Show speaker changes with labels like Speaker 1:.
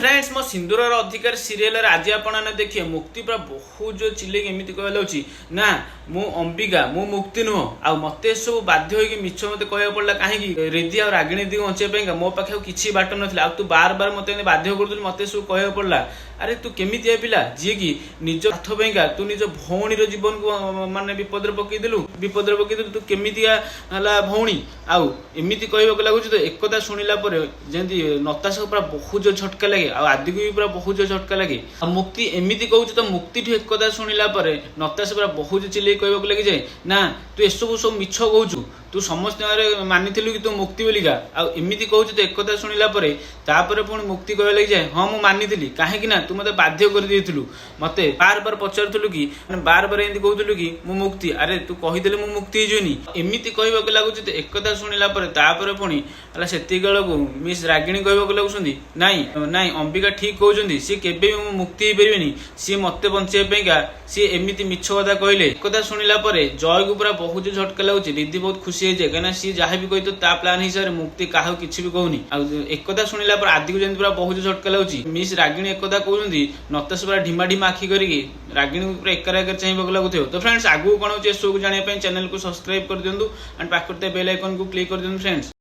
Speaker 1: Friends मो सिंदूर अधिकार serial आज आपने देखिए मुक्ति पूरा बहुत जो चिल्लेक एमती कहलाऊँ ना मु अंबिका मु मुक्ति नुह आ मत सब बाध्य हो मिछ मत कह पड़ा कहीं रिद्धि आ रागिणी दी बचाई मो पाखे किसी बाट ना तू बार बार मत बाध्य कर मत सब कह पड़ा अरे तू केमी पिला जी कि निज अर्थ पाइंका तू निज भौणी जीवन को माने विपद पकईदेलु तू केमी भौणी आउ एमती कहक लगुच तो एकता शुणिला जमी नताश पूरा बहुत जो झटका लगे आदि को भी पूरा बहुत जो झटका लगे मुक्ति एमती कहूँ तो मुक्ति ठू एकता शुणिला नताश पूरा बहुत चिल्ले कहक लगे जाए ना तू एसबू सब मिछ कहूँ तू समस्त मानी कि तू मुक्ति बोलिका आमती कहूँ तो एकता शुणिला पुणी मुक्ति कह लगे जाए हाँ मुझे मानी कहीं तू मत बाध्य कर मत बार बार पचारू कि बार बार एमती कहूलु कि मु मुक्ति अरे तू कहीदे मु मुक्ति होनी एमती कहक लगुच तो एकता शुणिला पुणी से मिस रागिणी कहक लगुंट नाई नाई अंबिका ठीक कहते सी केबे भी मुक्ति हो पारे सी मत बचाईका सी एमती मिछ कथा कहले एकता शुणिला जय को पूरा बहुत झटका लगुच रिद्धि बहुत खुशी है कहीं सी जहाँ भी कही तो प्लान हिसाब से मुक्ति क्या किसी भी कहूनी एकता शुणिला आदि को जमी पूरा बहुत झटका लगुच मिस रागिणी एक कहते नताश पूरा ढिमा ढिमा आखि करके रागिणी पूरा एकर चाहिए लगुथे तो फ्रेंड्स आगू कौन हो शो को जानापी चैनल को सब्सक्राइब कर दिंतु एंड पाखर बेल आइकन को क्लिक कर दिंतु फ्रेंड्स।